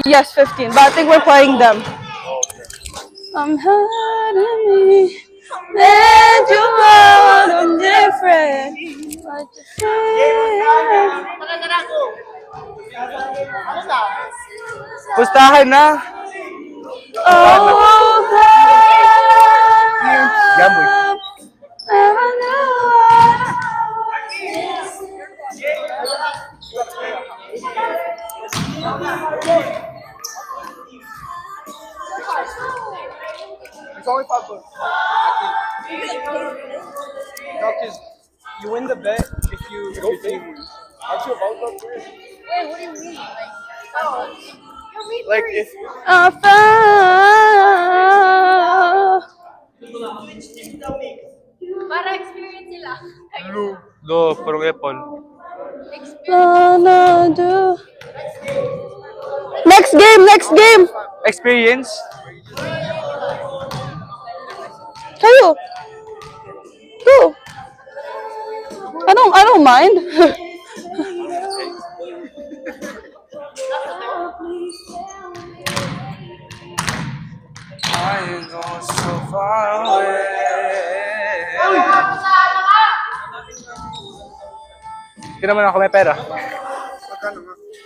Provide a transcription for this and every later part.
Yes, 15. But I think we're playing them. I'm hurting me. Let you know I'm different. What you feel? Pustahan na. Oh, Gamboy. never It's only $5. No, because you win the bet if your team wins. Aren't you about that? Wait, what do you mean? Like if I found. Para experience sila. do parang Apple. Gonna do. Next game, next game. Experience. Kayo. Go. I don't mind. I am going so far away. Hindi naman ako may pera.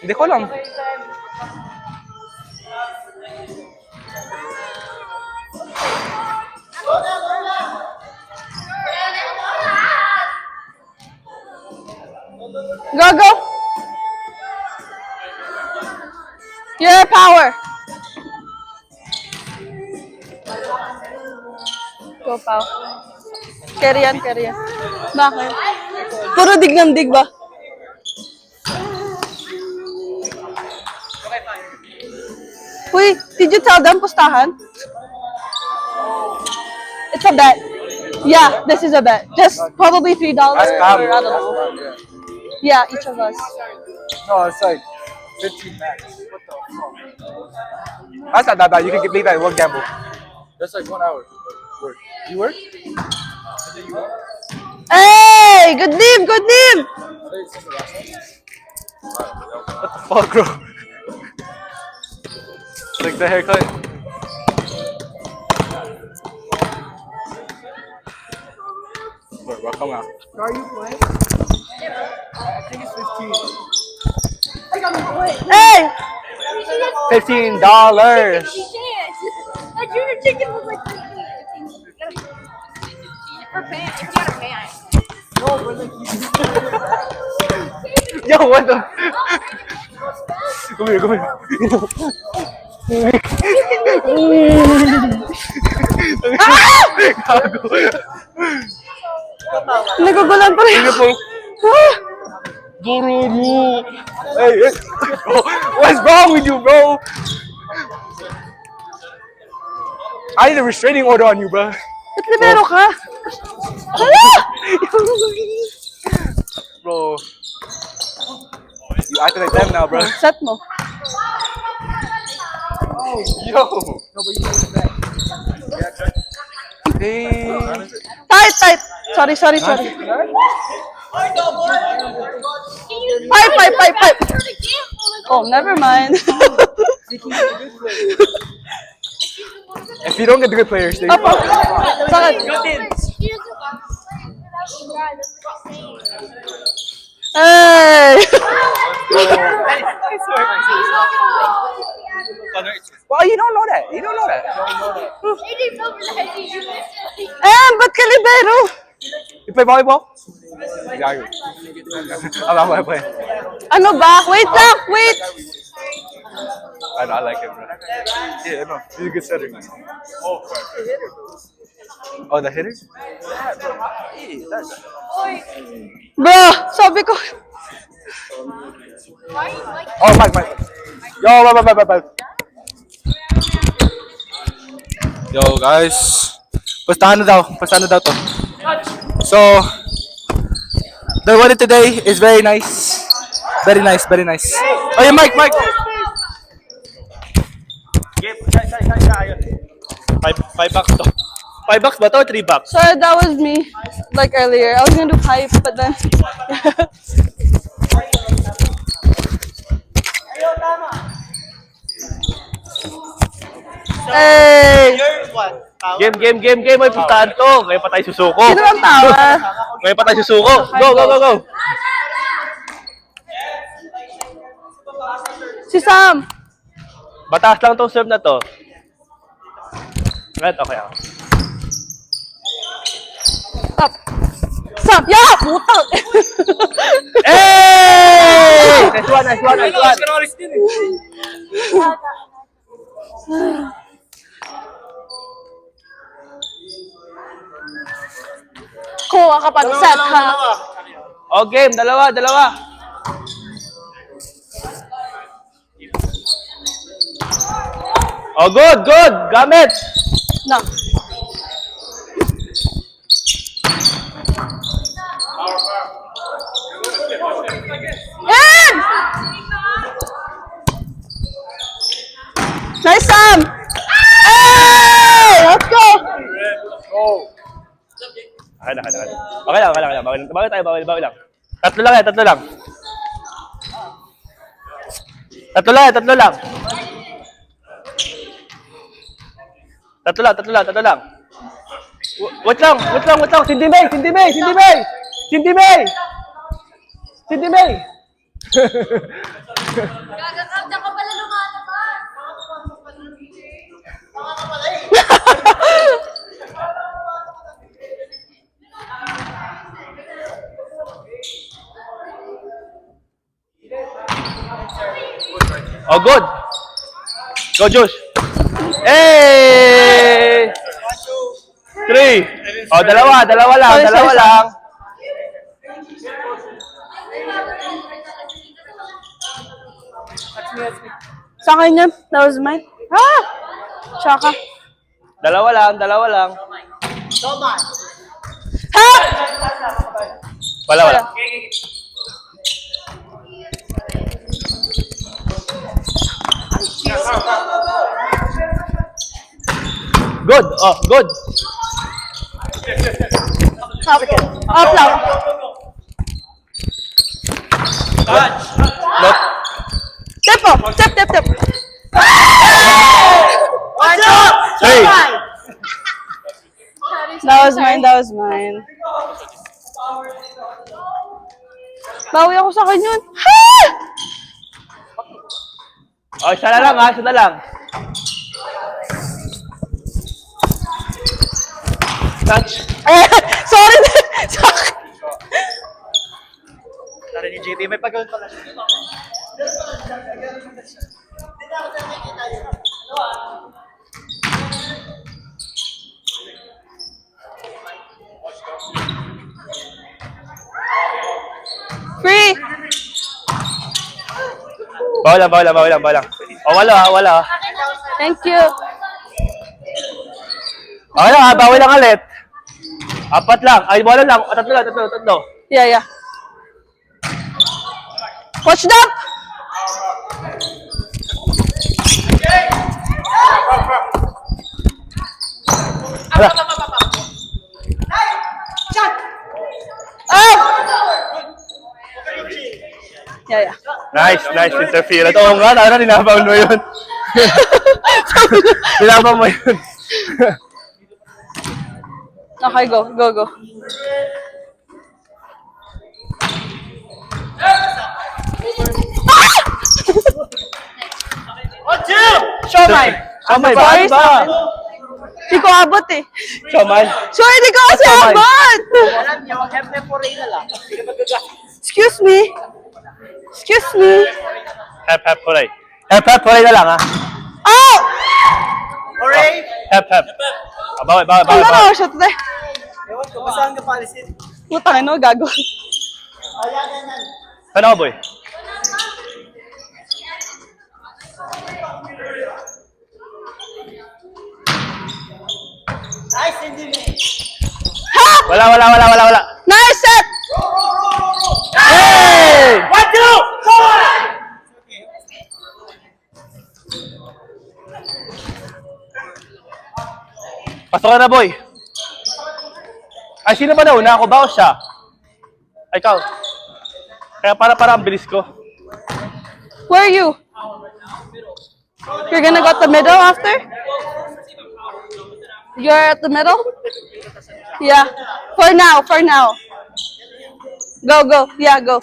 Hindi ko alam. Go, go. Your power. Go, Pao. Carry yan, carry yan. Bakit? Puro dig ng dig ba? Uy, did you tell them pustahan? It's a bet. Yeah, this is a bet. Just probably $3 or I don't know. Yeah, each of us. No, it's like 15 max. What the fuck? That's not that bad. You can play that in one gamble. That's like 1 hour. Work. You work? Hey, good name, good name. What the fuck, bro? Like the haircut. Bro, come on. Are you playing? I think it's 15. Hey, $15. Chance. That junior chicken was like 15. For pants. You got a pants. No, but like Yo, what the? Come here, come here. nagugulan pa rin. Sige po. Dururu. Hey, hey. What's wrong with you, bro? I need a restraining order on you, bro. Ba't libero ka? Hala! Bro. You acting like them now, bro. Set mo. Yo. Hey. Tight, tight. Sorry. Pipe. Oh, never mind. If you don't get the good players, they Apa? Bakit? Hey! Well, you don't know that. You don't know that. Ba't ka libero? You play volleyball? Exactly. I'm not playing. Ano ba? Wait lang, wait. I know, I like him, bro. Yeah, no, he's a good setter. Oh, the hitter? Bro, sabi ko. Oh, Mike. Yo, bye. Yo, guys. Pastahan na daw to. So, the weather today is very nice. Very nice. Oh, yeah, Mike. $5 to. $5 ba to or $3? Sorry, that was me. Like earlier. I was gonna do pipe, but then. Hey! You're what? Power? Game. May pustahan to. Ngayon pa tayo susuko. Sino bang tawa? Ngayon pa tayo susuko. Go. Si Sam. Bataas lang tong serve na to. Right, okay. Stop. Stop. Yeah! Putang! Hey! Nice one. Kuha ka pa ng set, ha? Oh, game. Dalawa. Oh, good. Gamit. No. In! Nice, Sam! Hey! Let's go! Okay lang. Bawal lang. Tatlo lang. Tatlo lang. Wait lang. Cindy May! Gagakanta ka pala lumalabas. Oh, good. Go, Josh. Hey! 3. Oh, dalawa lang. Sa akin yan. That was mine. Ah! Tsaka. Dalawa lang. Ha? Wala. Good. Oh, good. Up lang. Look. Tip. Hey. That was mine. Bawi ako sa akin yun. Ha! Oh, isa na lang. Touch. Sorry. Tara ni JT, may pagawin pala siya. Free. Bawal lang. Oh, wala. Thank you. Okay lang, bawal lang ulit. 4 lang. Ay, bola lang. Tatlo. Yeah. Watch that! Hala. Oh! Yeah. Nice interference. Oo nga, ninabaw mo yun. Ninabaw mo yun. Okay, go. Siomay, Sorry, ba? Di ko abot eh. Siomay. Sorry, di ko kasi Siomay. abot! Alam nyo, FF4A na lang. Excuse me. Hep, puray. Hep, puray na lang, ha? Oh! Hooray! Hep. Bawal. Ano na siya today? Ewan ko, basahan ka palisin. Putang ino, gago. Saan ako, boy? Nice, hindi mo. Wala. Nice set! Hey! 1, 2, go! Pasok ka na, boy. Ay, sino ba nauna? Ako ba o siya? Ay, ikaw. Kaya para ang bilis ko. Where are you? You're gonna go to the middle after? You're at the middle? Yeah. For now, for now. Go, go. Yeah, go.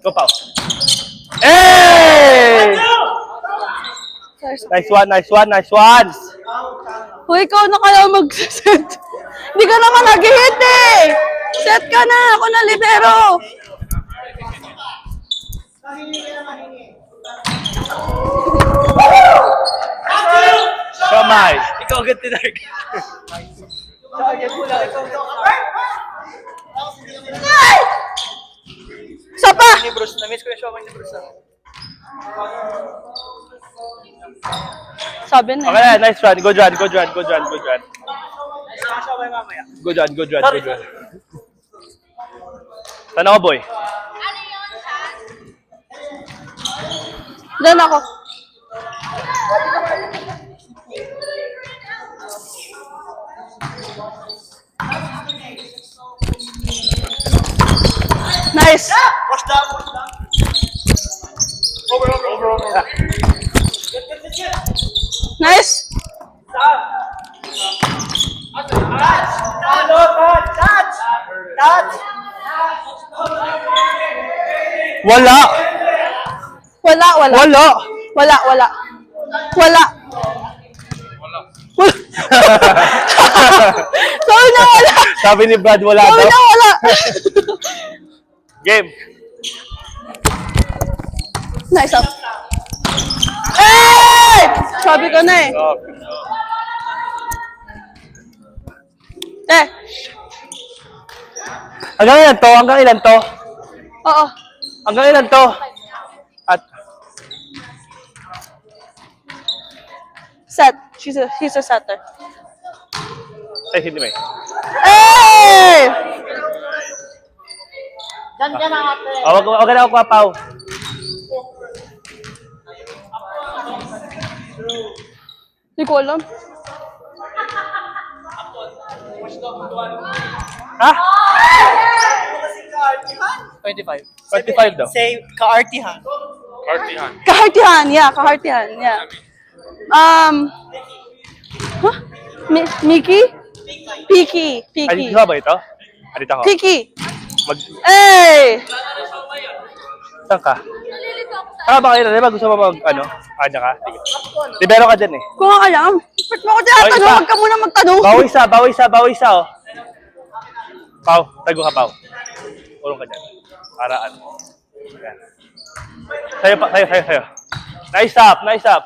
Go, Pao. Hey! Nice one, nice one, nice one. Hoy, ikaw na kaya mag-set. Hindi ka naman nag-hit eh. Set ka na. Ako na libero. Kamay. Ikaw agad tinarget. Target mo lang. Ikaw daw ka. Isa pa. Ni Bruce. Na-miss ko yung show ni Bruce. Sabi na. Okay na, nice run. Good run, good run, good run, good run. Show mo mamaya. Good run, good run, good run. Saan ako, boy? Diyan ako. Nice. Push down, push down. Over. Nice. Touch. Wala! Wala. Wala! Wala. Sorry na wala. Sabi ni Brad, wala Sorry daw. na wala. Game. Nice up. Hey! Sabi ko na eh. Eh. Hanggang ilan to? Hanggang ilan to? Oo. Hanggang ilan to? At Set. He's a setter. ay, hindi may. Hey! Wag na ako kapaw. Hindi ko alam. Ha? 25. 25 daw. Say, ka-artihan. Kahartihan. Yeah. Huh? Mickey? Piki. Ay, di ba ito? Dito ako. Piki. Saan Hey! ka? Saan ba kayo? Di ba gusto mo ano? Kanya ka? Sige. Libero ka dyan eh. Kung nga alam. Ba't mo ako tinatanong? isa. Huwag ka muna magtanong. Bawi isa oh. Pau, tago ka Pau. Urong ka dyan. Para ano. Ayan. Sayo. Nice up.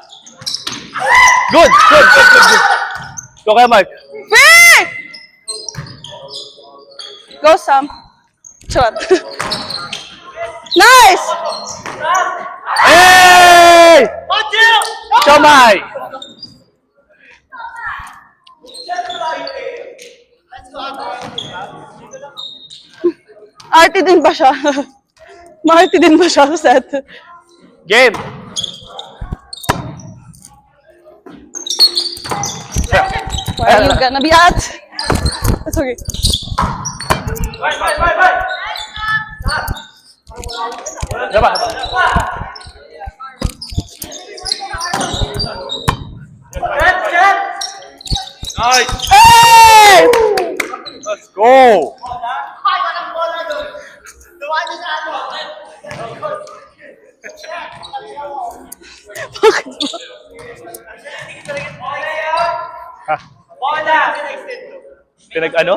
Good. Go kaya Mark. Free! Go, Sam. Charot. Nice! Hey! Chomay! Arte din ba siya? Maarte din ba siya sa set? Game! Why are you gonna be at? It's okay. Diba? Nice! Hey! Let's go! Ha? Pinag ano?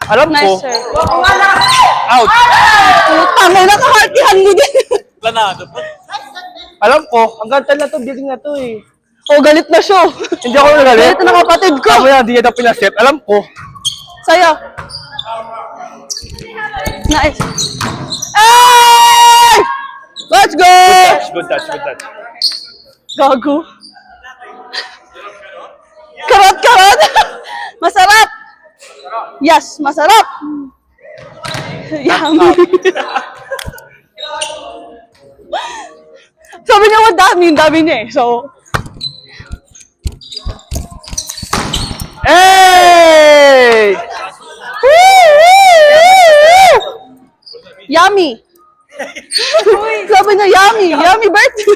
Alam ko. Nice, sir. Out. Tama na kahartihan mo din. Alam ko, ang ganda na to, building na to eh. Oh, galit na siya. Hindi ako nagalit. Galit na kapatid ko. Tama yan, hindi ito pinasip. Alam ko. Sa'yo. Nice. Hey! Let's go! Good touch. Gago. Karot! Masarap! Yes, masarap! Yummy! Sabi niya, dami niya eh. So, Hey! Yummy! Sabi niya, yummy. Yummy birthday.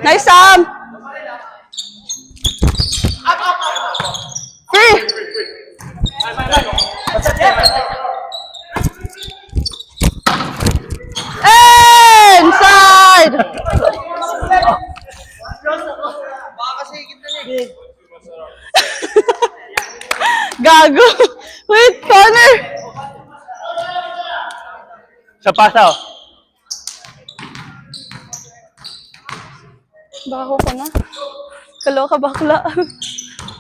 Nice, Sam. Free. Inside. Gago. Wait, Connor. Sa pasa, oh. Baho ko na. Kaloka bakla.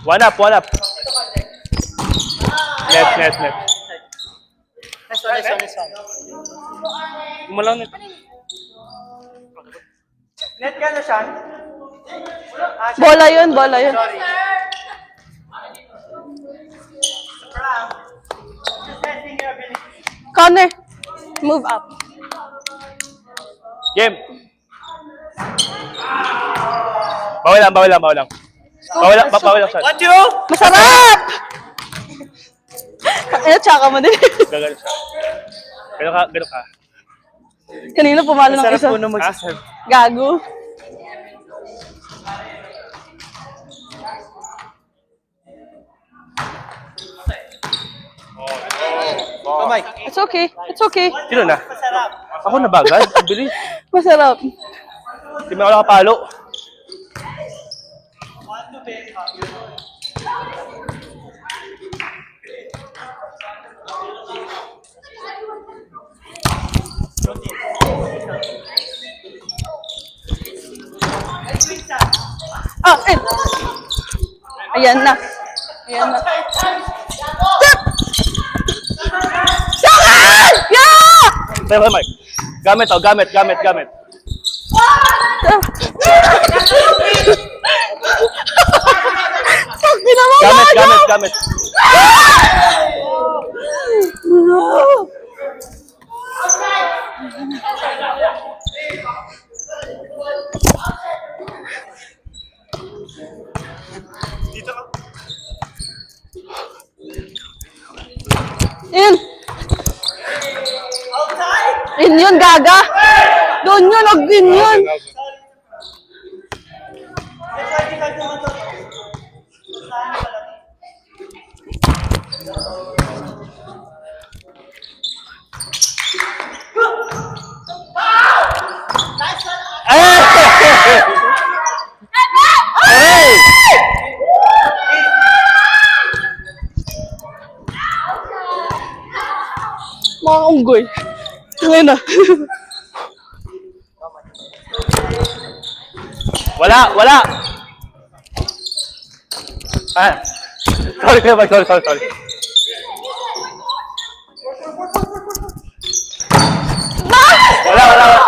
One up, one up. Net, net, net. Next one, next one, next one. Gumalang net. Net ka na, Sean? Bola yun, bola yun. Sorry. Prank. Just testing your ability. Connor, move up. Game. Bawal lang, bawal lang, bawal lang. Bawal lang, bawal lang siya. 1-2! Masarap! Ano, tsaka mo din. Gagano siya. Gano ka, gano ka. Kanina pumalo ng Sarap isa. po nung magsaserve. Gago. Kamay. It's okay. It's okay. Sino na? Masarap. Ako na bagad? Ang bilis. Masarap. Hindi mo ako nakapalo. Ah, eh. Ayan na. Ayan na. Sakan! Yeah! Tayo, Mike. Gamit, oh, gamit, gamit, gamit. Fuck, ginawa mo Gamit, ano? gamit, gamit. In. In yun, gaga. Doon yun, nag-in yun. Mga unggoy. Ngayon na. Wala, wala. Ah. Sorry, Mike, sorry, sorry, sorry. Wala, wala, wala.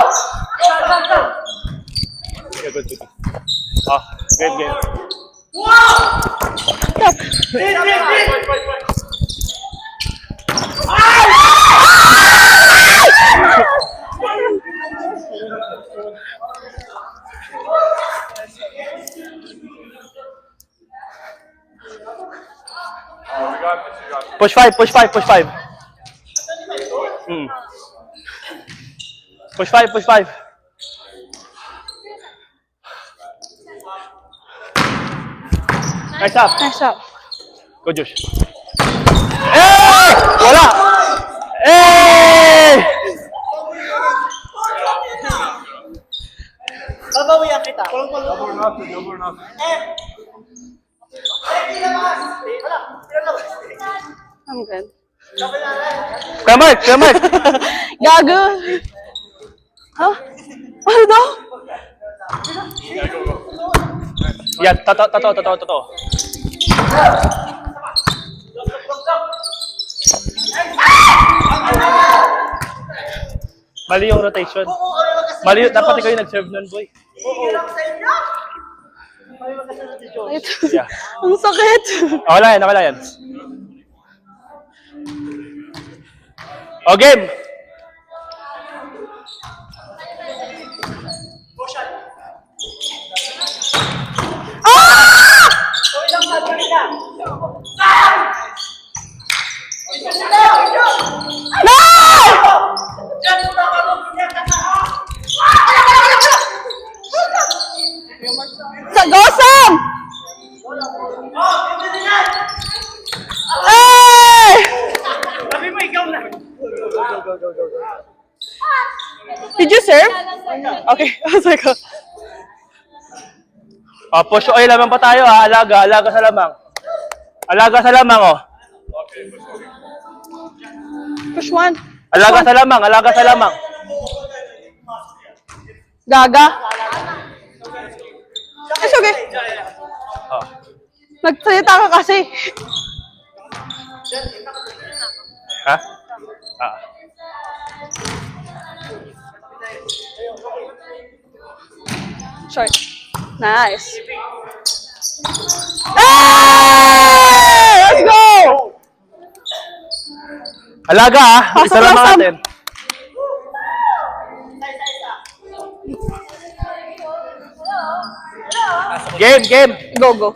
Okay, good, good. Oh, game, game. Push five, push five, push five. Push five, push five. Nice up. Nice up. Go, Josh. Eh! Wala! Eh! Babawian kita. I'm good. Come on, come on. Gago. Ha? Ano daw? Yan, totoo. Mali yung rotation. Mali, dapat ikaw yung nag-serve nun, boy. Ito. Yeah. Ang sakit. Wala yan, wala yan. O, game! Go, Sam! Hey! Sabi mo, ikaw na. Did you serve? Okay. I was like, Push. Oy, lamang pa tayo ha. Alaga sa lamang. Alaga sa lamang, oh. push one. Alaga sa lamang. Gaga. It's okay. Oh. Nagsalita ka kasi. Ha? Short. Nice. Hey! Let's go! Alaga ha. Pasok Isa lang, lamang Sam. natin. Game. Go, go.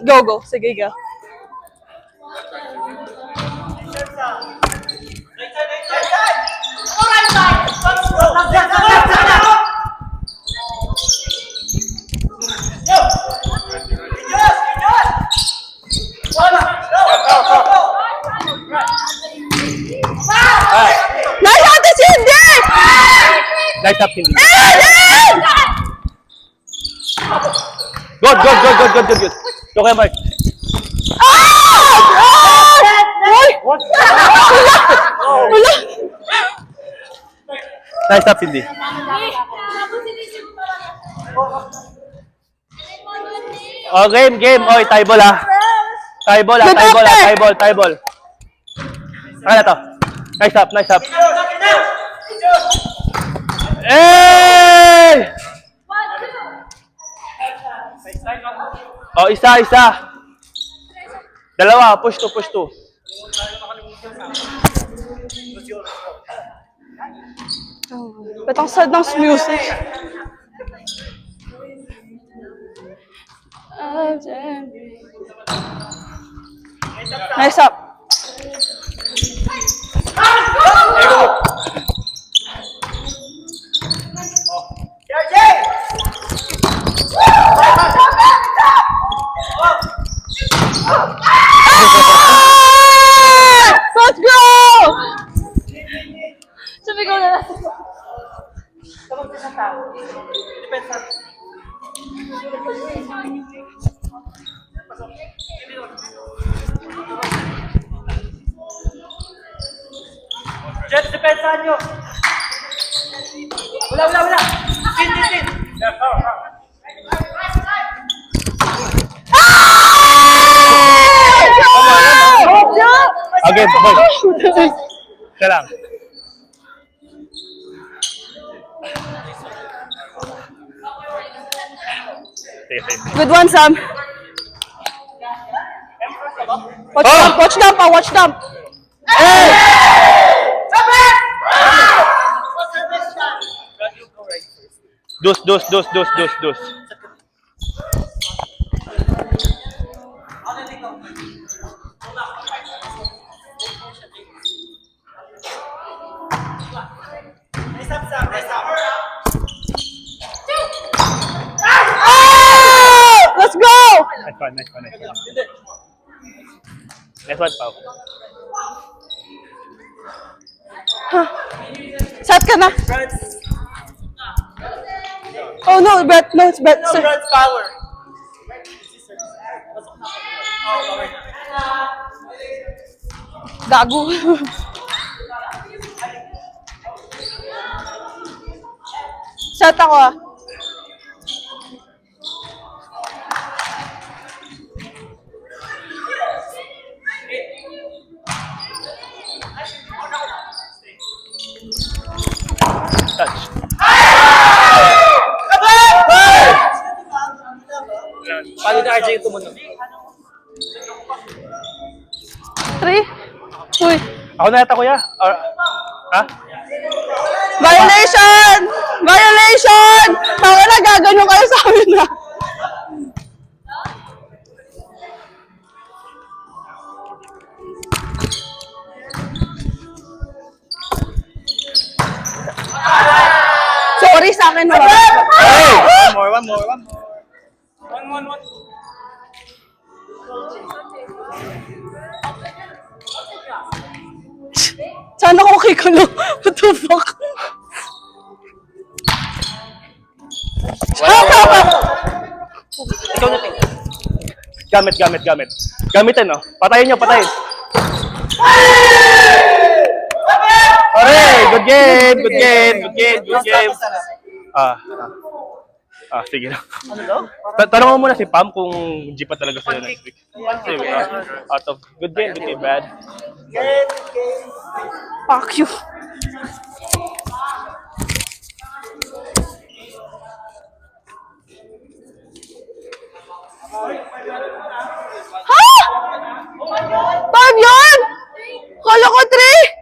Go, go. Sige, go. Nice shot, it's in there! Nice up, Cindy. In! Good. Okay, Mark. Uy! Wala! Nice up, Cindy. Oh, game. Oy, tie ball ha. Tie ball. Ano na to? Nice up. Hey! Oh, isa. Dalawa, push to. Ba't ang sad ng music? Nice up. Let's go! Sabi ko na lang. Jet, depensahan nyo. Wala. Tin. Okay, boy. Isa lang. Good one, Sam. Watch dump. Dos. Let's go! Nice one. Nice one, Pao. Set ka na. Oh no, Brett. No, it's Brett. Sir. Brand's power. Gago. Set ako ah. Touch. Paano na RJ yung tumunod? 3. Uy. Ako na yata, kuya. Or, ha? Violation! Baka na gagano kayo sa amin na. Sorry sa akin. Hey! One more. Sana ko okay ka lang. What the fuck? Ikaw na, Ting. Gamit. Gamitin, no? Patayin nyo, patayin. Hooray! Good game. Sige lang. Ano daw? Tanong mo muna si Pam kung G pa talaga sila next week. Sige, good game, bad. Fuck you. Ha? 5 yun? Kala ko 3.